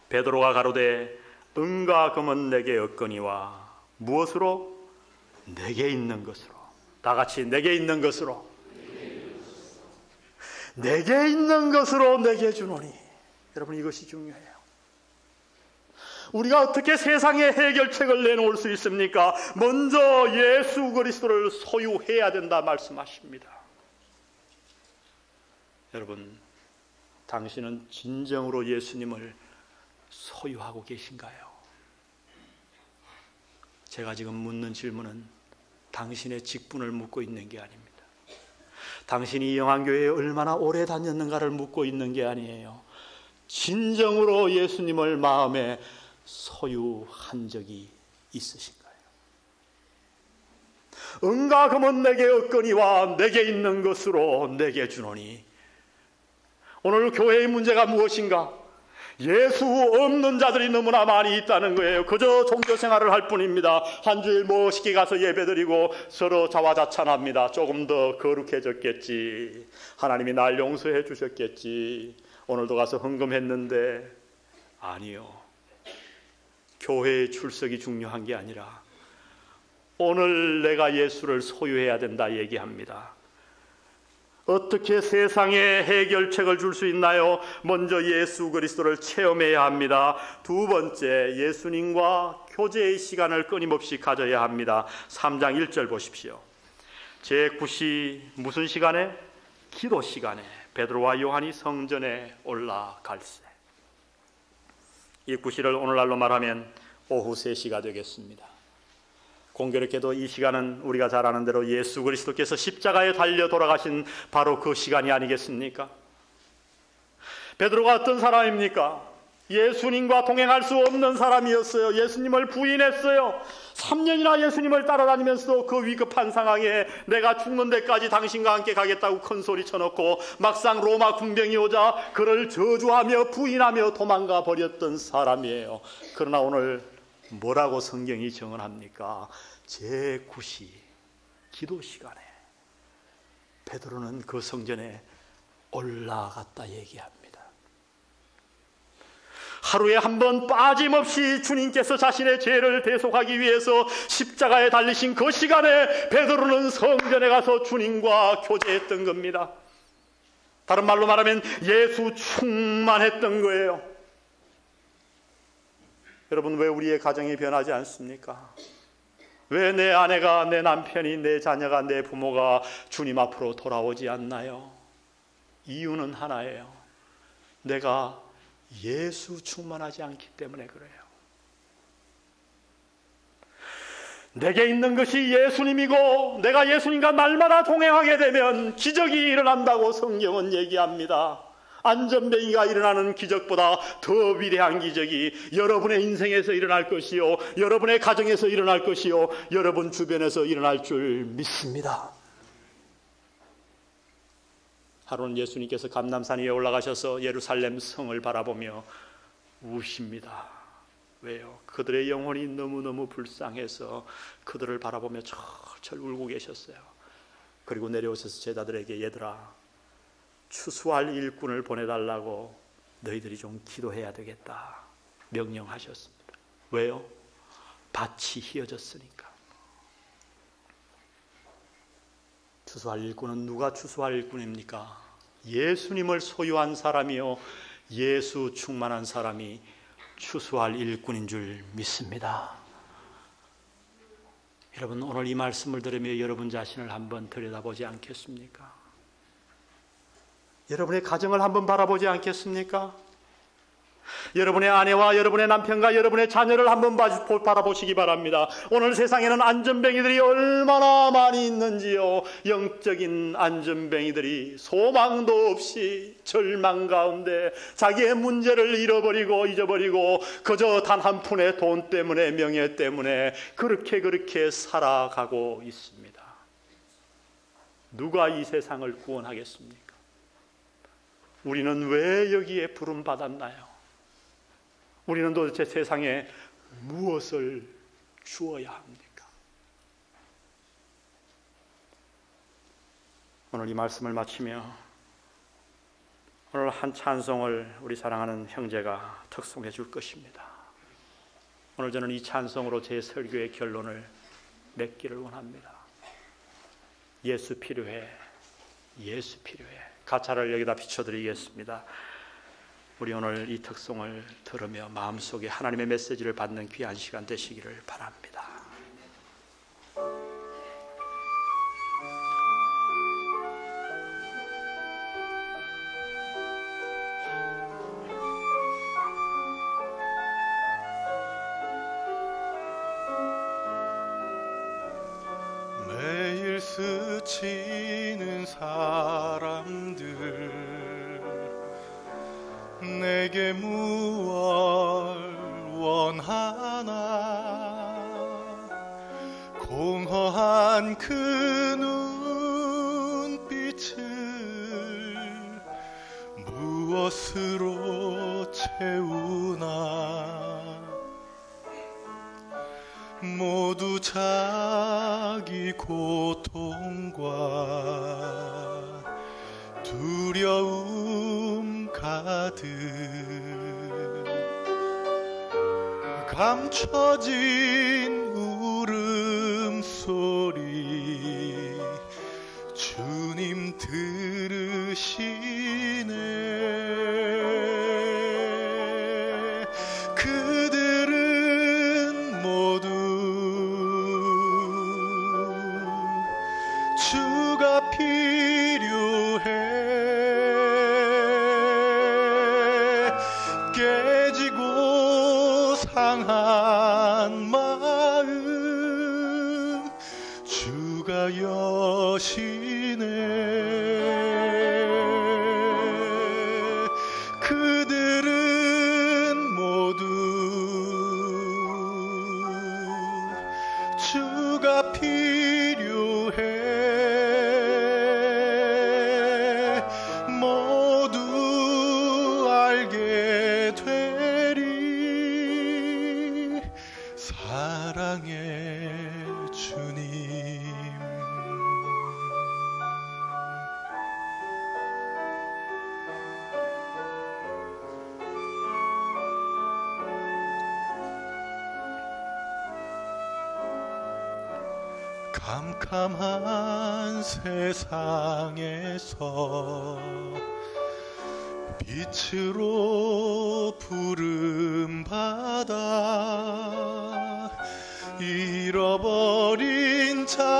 베드로가 가로되 은과 금은 내게 없거니와 무엇으로? 내게 있는 것으로. 다 같이 내게 있는 것으로. 내게 있는 것으로 내게 주노니. 여러분, 이것이 중요해요. 우리가 어떻게 세상의 해결책을 내놓을 수 있습니까? 먼저 예수 그리스도를 소유해야 된다 말씀하십니다. 여러분, 당신은 진정으로 예수님을 소유하고 계신가요? 제가 지금 묻는 질문은 당신의 직분을 묻고 있는 게 아닙니다. 당신이 영안교회에 얼마나 오래 다녔는가를 묻고 있는 게 아니에요. 진정으로 예수님을 마음에 소유한 적이 있으신가요? 은과 금은 내게 없거니와 내게 있는 것으로 내게 주노니. 오늘 교회의 문제가 무엇인가? 예수 없는 자들이 너무나 많이 있다는 거예요. 그저 종교생활을 할 뿐입니다. 한 주일 멋있게 가서 예배드리고 서로 자화자찬합니다. 조금 더 거룩해졌겠지, 하나님이 날 용서해 주셨겠지, 오늘도 가서 헌금했는데. 아니요, 교회의 출석이 중요한 게 아니라 오늘 내가 예수를 소유해야 된다 얘기합니다. 어떻게 세상에 해결책을 줄 수 있나요? 먼저 예수 그리스도를 체험해야 합니다. 두 번째, 예수님과 교제의 시간을 끊임없이 가져야 합니다. 3장 1절 보십시오. 제9시 무슨 시간에? 기도 시간에 베드로와 요한이 성전에 올라갈세. 이 구시를 오늘날로 말하면 오후 3시가 되겠습니다. 공교롭게도 이 시간은 우리가 잘 아는 대로 예수 그리스도께서 십자가에 달려 돌아가신 바로 그 시간이 아니겠습니까? 베드로가 어떤 사람입니까? 예수님과 동행할 수 없는 사람이었어요. 예수님을 부인했어요. 3년이나 예수님을 따라다니면서도 그 위급한 상황에 내가 죽는 데까지 당신과 함께 가겠다고 큰 소리 쳐놓고 막상 로마 군병이 오자 그를 저주하며 부인하며 도망가 버렸던 사람이에요. 그러나 오늘 뭐라고 성경이 증언합니까? 제9시 기도 시간에 베드로는 그 성전에 올라갔다 얘기합니다. 하루에 한 번 빠짐없이 주님께서 자신의 죄를 대속하기 위해서 십자가에 달리신 그 시간에 베드로는 성전에 가서 주님과 교제했던 겁니다. 다른 말로 말하면 예수 충만했던 거예요. 여러분, 왜 우리의 가정이 변하지 않습니까? 왜 내 아내가, 내 남편이, 내 자녀가, 내 부모가 주님 앞으로 돌아오지 않나요? 이유는 하나예요. 내가 예수 충만하지 않기 때문에 그래요. 내게 있는 것이 예수님이고 내가 예수님과 날마다 동행하게 되면 기적이 일어난다고 성경은 얘기합니다. 안전뱅이가 일어나는 기적보다 더 위대한 기적이 여러분의 인생에서 일어날 것이요, 여러분의 가정에서 일어날 것이요, 여러분 주변에서 일어날 줄 믿습니다. 하루는 예수님께서 감람산 위에 올라가셔서 예루살렘 성을 바라보며 우십니다. 왜요? 그들의 영혼이 너무너무 불쌍해서 그들을 바라보며 철철 울고 계셨어요. 그리고 내려오셔서 제자들에게, 얘들아, 추수할 일꾼을 보내달라고 너희들이 좀 기도해야 되겠다 명령하셨습니다. 왜요? 밭이 휘어졌으니까. 추수할 일꾼은 누가 추수할 일꾼입니까? 예수님을 소유한 사람이요, 예수 충만한 사람이 추수할 일꾼인 줄 믿습니다. 여러분, 오늘 이 말씀을 들으며 여러분 자신을 한번 들여다보지 않겠습니까? 여러분의 가정을 한번 바라보지 않겠습니까? 여러분의 아내와 여러분의 남편과 여러분의 자녀를 한번 바라보시기 바랍니다. 오늘 세상에는 안전뱅이들이 얼마나 많이 있는지요. 영적인 안전뱅이들이 소망도 없이 절망 가운데 자기의 문제를 잃어버리고 잊어버리고 그저 단 한 푼의 돈 때문에, 명예 때문에 그렇게 살아가고 있습니다. 누가 이 세상을 구원하겠습니까? 우리는 왜 여기에 부름받았나요? 우리는 도대체 세상에 무엇을 주어야 합니까? 오늘 이 말씀을 마치며 오늘 한 찬송을 우리 사랑하는 형제가 특송해 줄 것입니다. 오늘 저는 이 찬송으로 제 설교의 결론을 맺기를 원합니다. 예수 필요해, 예수 필요해. 가차를 여기다 비춰드리겠습니다. 우리 오늘 이 특송을 들으며 마음속에 하나님의 메시지를 받는 귀한 시간 되시기를 바랍니다. 매일 스치는 사람들 내게 무얼 원하나 공허한 그 눈빛을 무엇으로 채우나 모두 자기 고통과 두려움 가득 감춰진 울음소리 주님 들으시네. 그들은 모두 주가 필요해. 깨지고 상한 마음 주가 여시네. 그들은 모두 주가 필요해. 모두 알게 되리 사랑의 주님. 캄캄한 세상에서 빛으로 부름받아 잃어버린 자들과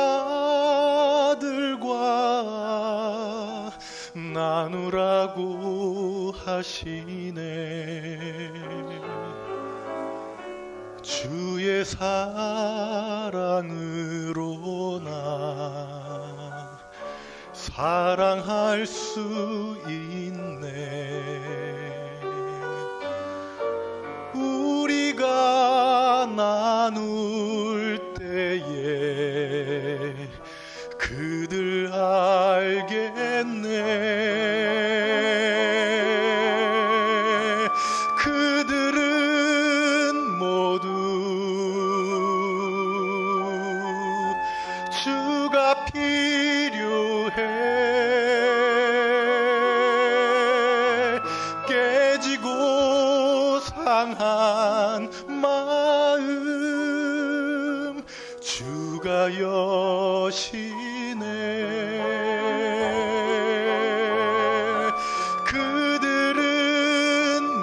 나누라고 하시네. 주의 사랑으로 나 사랑할 수 있네. 우리가 나눌 때에 그들 알겠네. 그들은 모두 주가 필요해. 깨지고 상한 마음 주가 여시네. 그들은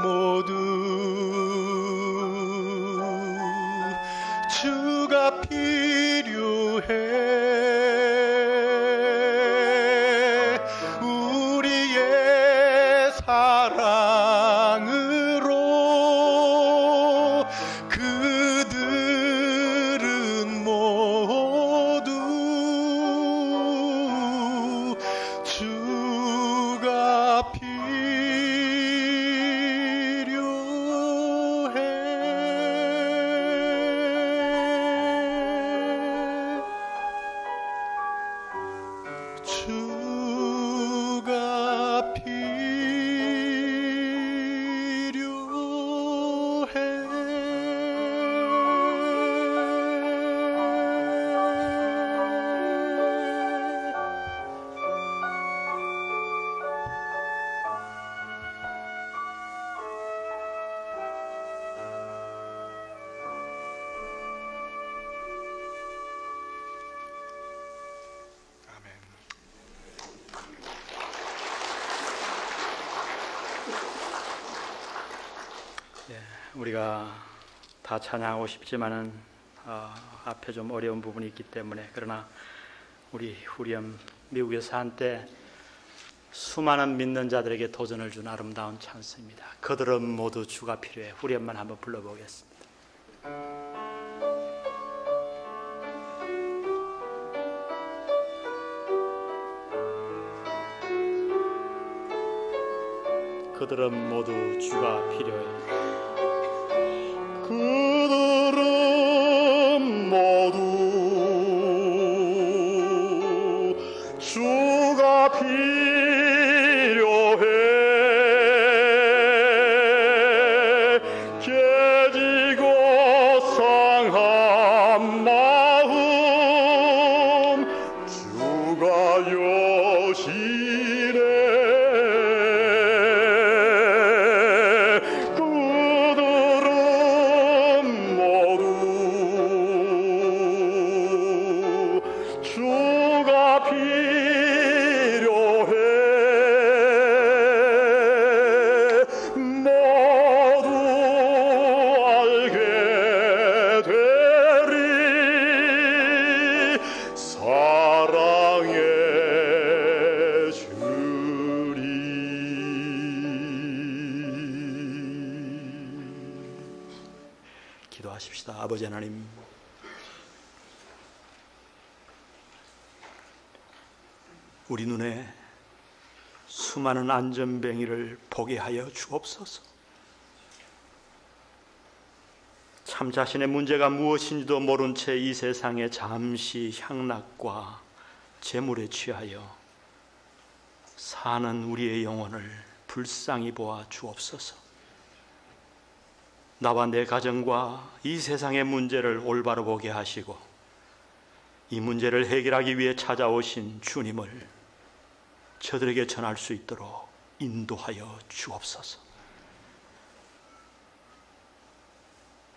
모두 주가 필요해. 우리의 사랑으로 그들은 모두 주가 필요해. 주가 우리가 다 찬양하고 싶지만은 앞에 좀 어려운 부분이 있기 때문에, 그러나 우리 후렴 미국에서 한때 수많은 믿는 자들에게 도전을 준 아름다운 찬스입니다. 그들은 모두 주가 필요해. 후렴만 한번 불러보겠습니다. 그들은 모두 주가 필요해. 그들은 모두 주가 필요해. 깨지고 상한 마음 주가 여시네. 주가 필요해. 아버지 하나님, 우리 눈에 수많은 안전뱅이를 보게 하여 주옵소서. 참 자신의 문제가 무엇인지도 모른 채 이 세상에 잠시 향락과 재물에 취하여 사는 우리의 영혼을 불쌍히 보아 주옵소서. 나와 내 가정과 이 세상의 문제를 올바로 보게 하시고 이 문제를 해결하기 위해 찾아오신 주님을 저들에게 전할 수 있도록 인도하여 주옵소서.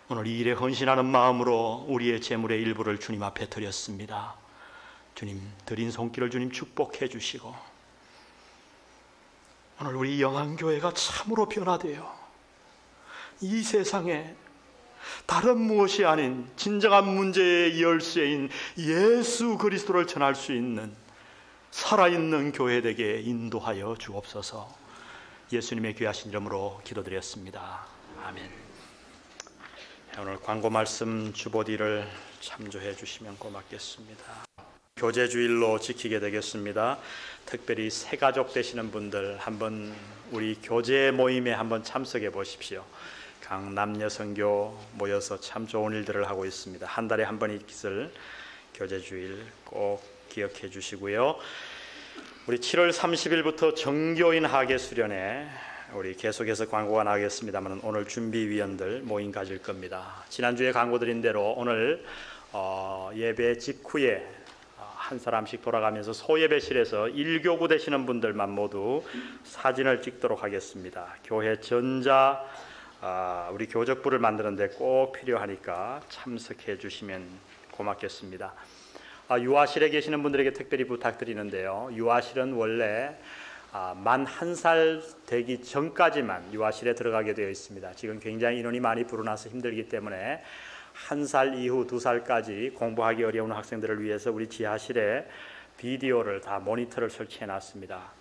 오늘 이 일에 헌신하는 마음으로 우리의 재물의 일부를 주님 앞에 드렸습니다. 주님, 드린 손길을 주님 축복해 주시고 오늘 우리 영안교회가 참으로 변화되어 이 세상에 다른 무엇이 아닌 진정한 문제의 열쇠인 예수 그리스도를 전할 수 있는 살아있는 교회되게 인도하여 주옵소서. 예수님의 귀하신 이름으로 기도드렸습니다. 아멘. 오늘 광고 말씀 주보디를 참조해 주시면 고맙겠습니다. 교제 주일로 지키게 되겠습니다. 특별히 새가족 되시는 분들 한번 우리 교제 모임에 한번 참석해 보십시오. 각 남녀 선교 모여서 참 좋은 일들을 하고 있습니다. 한 달에 한 번 있을 교제 주일 꼭 기억해 주시고요. 우리 7월 30일부터 정교인 하계 수련회 우리 계속해서 광고가 나가겠습니다만 오늘 준비위원들 모임 가질 겁니다. 지난주에 광고 드린 대로 오늘 예배 직후에 한 사람씩 돌아가면서 소예배실에서 1교구 되시는 분들만 모두 사진을 찍도록 하겠습니다. 교회 전자 우리 교적부를 만드는데 꼭 필요하니까 참석해 주시면 고맙겠습니다. 유아실에 계시는 분들에게 특별히 부탁드리는데요. 유아실은 원래 만 1살 되기 전까지만 유아실에 들어가게 되어 있습니다. 지금 굉장히 인원이 많이 불어나서 힘들기 때문에 1살 이후 2살까지 공부하기 어려운 학생들을 위해서 우리 지하실에 비디오를 다 모니터를 설치해 놨습니다.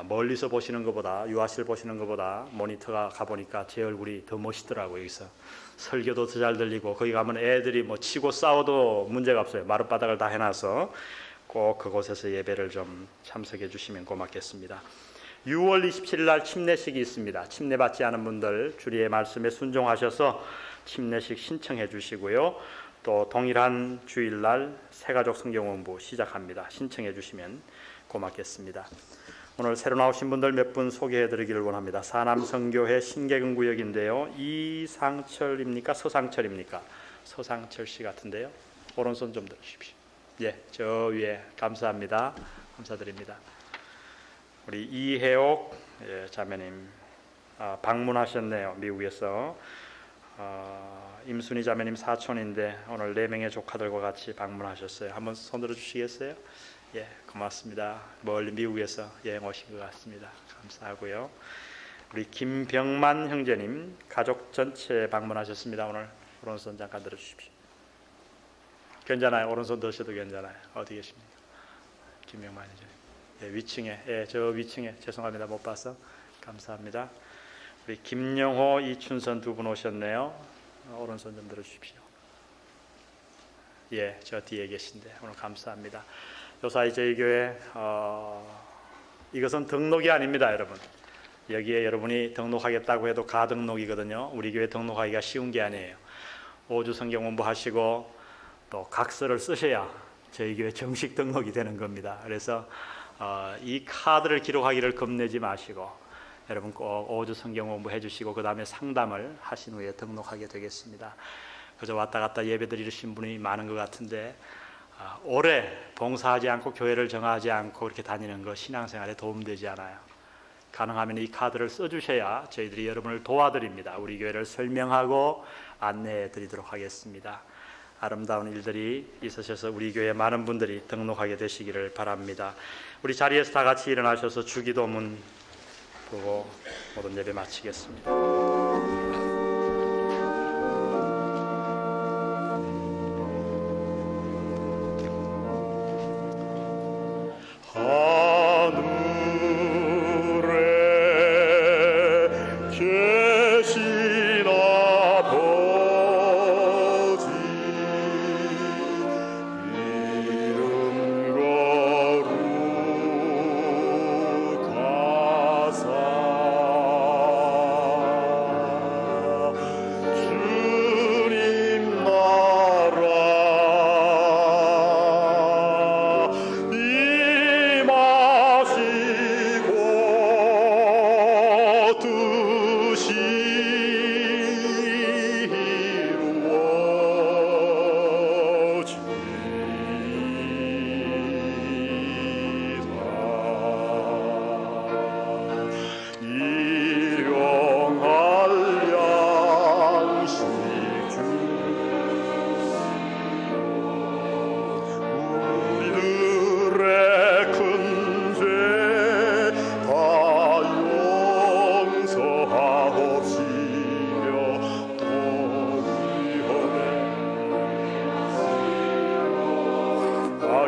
멀리서 보시는 것보다 유아실 보시는 것보다 모니터가 가보니까 제 얼굴이 더 멋있더라고요. 여기서 설교도 더 잘 들리고 거기 가면 애들이 뭐 치고 싸워도 문제가 없어요. 마룻바닥을 다 해놔서 꼭 그곳에서 예배를 좀 참석해 주시면 고맙겠습니다. 6월 27일 날 침례식이 있습니다. 침례 받지 않은 분들 주리의 말씀에 순종하셔서 침례식 신청해 주시고요. 또 동일한 주일날 새가족 성경원부 시작합니다. 신청해 주시면 고맙겠습니다. 오늘 새로 나오신 분들 몇 분 소개해 드리기를 원합니다. 사남성교회 신계근 구역인데요. 이상철입니까? 서상철입니까? 서상철 씨 같은데요. 오른손 좀 들으십시오. 예, 저 위에 감사합니다. 감사드립니다. 우리 이혜옥 자매님 방문하셨네요. 미국에서. 임순희 자매님 사촌인데 오늘 4명의 조카들과 같이 방문하셨어요. 한번 손 들어주시겠어요? 예, 고맙습니다. 멀리 미국에서 여행 오신 것 같습니다. 감사하고요. 우리 김병만 형제님 가족 전체 방문하셨습니다. 오늘 오른손 잠깐 들어주십시오. 괜찮아요. 오른손 드셔도 괜찮아요. 어디 계십니까? 김병만 형제. 예, 위층에. 예, 저 위층에. 죄송합니다. 못 봐서. 감사합니다. 우리 김영호, 이춘선 두 분 오셨네요. 오른손 좀 들어주십시오. 예, 저 뒤에 계신데 오늘 감사합니다. 요사이 저희 교회 이것은 등록이 아닙니다, 여러분. 여기에 여러분이 등록하겠다고 해도 가등록이거든요. 우리 교회 등록하기가 쉬운 게 아니에요. 5주 성경 공부하시고 또 각서를 쓰셔야 저희 교회 정식 등록이 되는 겁니다. 그래서 이 카드를 기록하기를 겁내지 마시고 여러분 꼭 5주 성경 공부해 주시고 그 다음에 상담을 하신 후에 등록하게 되겠습니다. 그저 왔다 갔다 예배 드리신 분이 많은 것 같은데 오래 봉사하지 않고 교회를 정하지 않고 그렇게 다니는 거 신앙생활에 도움되지 않아요. 가능하면 이 카드를 써주셔야 저희들이 여러분을 도와드립니다. 우리 교회를 설명하고 안내해 드리도록 하겠습니다. 아름다운 일들이 있으셔서 우리 교회 많은 분들이 등록하게 되시기를 바랍니다. 우리 자리에서 다 같이 일어나셔서 주기도문 보고 모든 예배 마치겠습니다. 하늘에 계신 아버지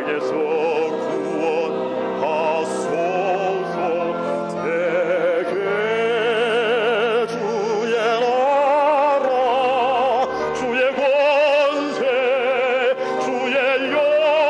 악에서 구원하소서. 대개 주의 나라 주의 권세 주의 영광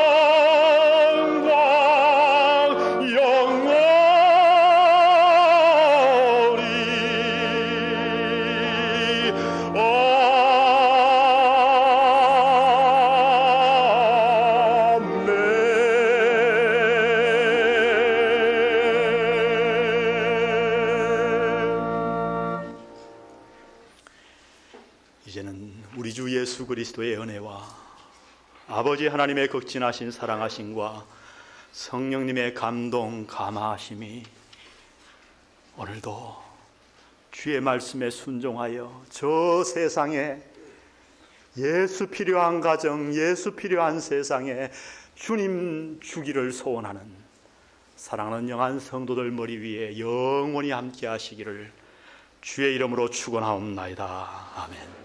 이제는 우리 주 예수 그리스도의 은혜와 아버지 하나님의 극진하신 사랑하심과 성령님의 감동 감화하심이 오늘도 주의 말씀에 순종하여 저 세상에 예수 필요한 가정, 예수 필요한 세상에 주님 주기를 소원하는 사랑하는 영한 성도들 머리 위에 영원히 함께 하시기를 주의 이름으로 축원하옵나이다. 아멘.